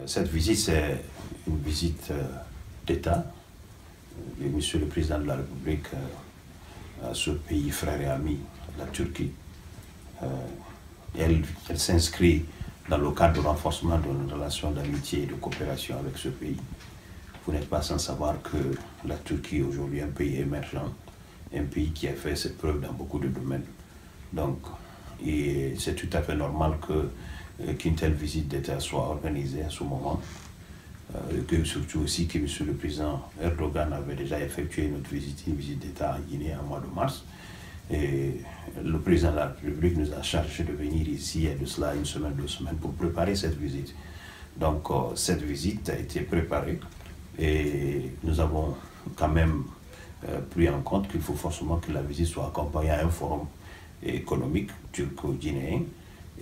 Cette visite, c'est une visite d'État. Monsieur le Président de la République à ce pays frère et ami, la Turquie. Elle s'inscrit dans le cadre de renforcement de nos relations d'amitié et de coopération avec ce pays. Vous n'êtes pas sans savoir que la Turquie est aujourd'hui un pays émergent, un pays qui a fait ses preuves dans beaucoup de domaines. Donc, c'est tout à fait normal qu'une telle visite d'État soit organisée à ce moment. Que surtout aussi que M. le Président Erdogan avait déjà effectué une visite d'État en Guinée en mois de mars. Et le Président de la République nous a chargé de venir ici, il y a de cela une semaine, 2 semaines, pour préparer cette visite. Donc cette visite a été préparée et nous avons quand même pris en compte qu'il faut forcément que la visite soit accompagnée à un forum économique turco-guinéen.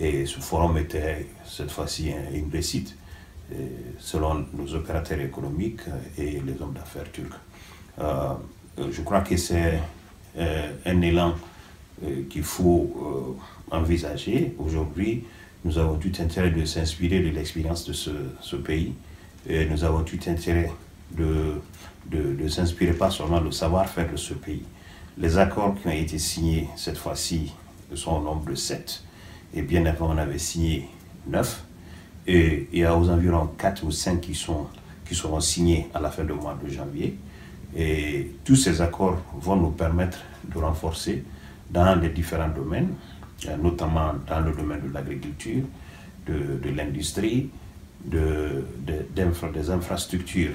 Et ce forum était cette fois-ci une réussite, selon nos opérateurs économiques et les hommes d'affaires turcs. Je crois que c'est un élan qu'il faut envisager. Aujourd'hui, nous avons tout intérêt de s'inspirer de l'expérience de ce pays. Et nous avons tout intérêt de s'inspirer pas seulement le savoir-faire de ce pays. Les accords qui ont été signés cette fois-ci sont au nombre de 7. Et bien avant, on avait signé 9. Et il y a aux environs 4 ou 5 qui seront signés à la fin du mois de janvier. Et tous ces accords vont nous permettre de renforcer dans les différents domaines, notamment dans le domaine de l'agriculture, de l'industrie, des infrastructures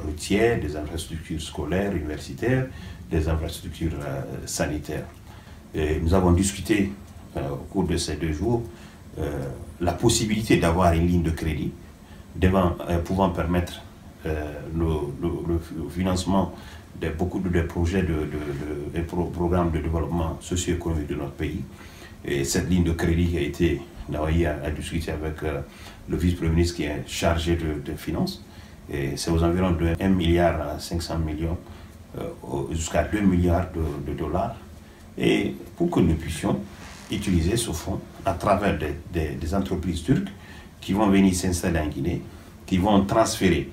routières, des infrastructures scolaires, universitaires, des infrastructures sanitaires. Et nous avons discuté au cours de ces 2 jours la possibilité d'avoir une ligne de crédit pouvant permettre le financement de beaucoup de projets de programmes de développement socio-économique de notre pays. Et cette ligne de crédit a été envoyée à discuter avec le vice-premier ministre qui est chargé de finances. Et c'est aux environs de 1,5 milliard jusqu'à 2 milliards de dollars. Et pour que nous puissions utiliser ce fonds à travers des entreprises turques qui vont venir s'installer en Guinée, qui vont transférer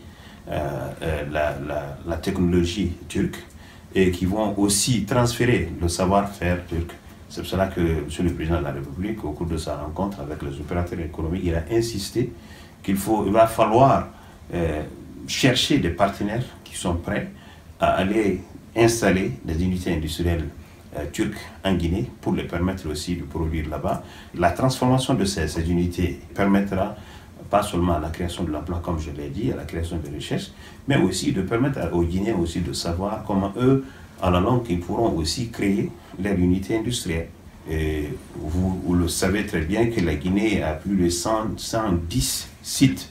la technologie turque et qui vont aussi transférer le savoir-faire turc. C'est pour cela que M. le Président de la République, au cours de sa rencontre avec les opérateurs économiques, il a insisté qu'il va falloir chercher des partenaires qui sont prêts à aller installer des unités industrielles turques en Guinée pour les permettre aussi de produire là-bas. La transformation de ces unités permettra pas seulement à la création de l'emploi, comme je l'ai dit, à la création de richesses, mais aussi de permettre aux Guinéens aussi de savoir comment eux, à la longue, ils pourront aussi créer leur unité industrielle. Et vous le savez très bien que la Guinée a plus de 110 sites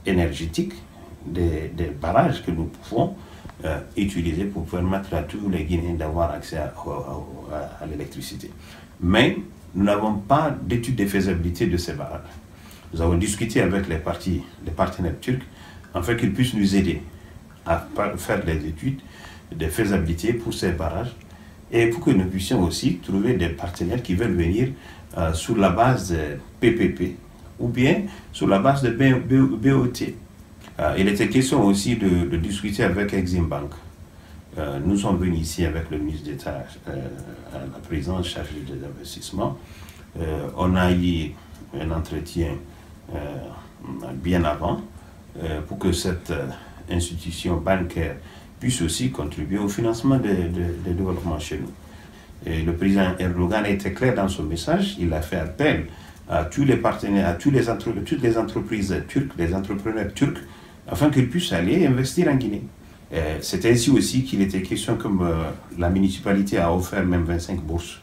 énergétiques, des barrages que nous pouvons utiliser pour permettre à tous les Guinéens d'avoir accès à l'électricité. Mais nous n'avons pas d'étude de faisabilité de ces barrages. Nous avons discuté avec les partenaires turcs afin qu'ils puissent nous aider à faire des études de faisabilité pour ces barrages et pour que nous puissions aussi trouver des partenaires qui veulent venir sur la base de PPP ou bien sur la base de BOT. Il était question aussi de discuter avec Exim Bank. Nous sommes venus ici avec le ministre d'État à la présidence chargée des investissements. On a eu un entretien bien avant pour que cette institution bancaire puisse aussi contribuer au financement des développements chez nous. Et le président Erdogan a été clair dans son message. Il a fait appel à tous les partenaires, à toutes les entreprises turques, les entrepreneurs turcs, afin qu'ils puissent aller investir en Guinée. C'est ainsi aussi qu'il était question, comme la municipalité a offert même 25 bourses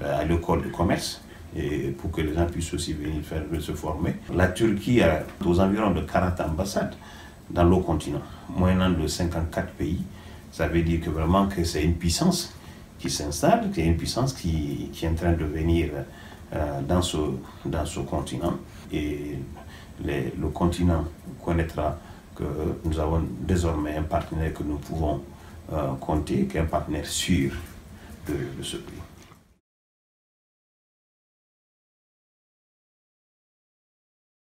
à l'école de commerce, et pour que les gens puissent aussi venir se former. La Turquie a aux environs de 40 ambassades dans le continent, moyennant de 54 pays. Ça veut dire que vraiment que c'est une puissance qui s'installe, c'est une puissance qui est en train de venir dans ce continent. Et le continent connaîtra que nous avons désormais un partenaire que nous pouvons compter, qui est un partenaire sûr de ce pays.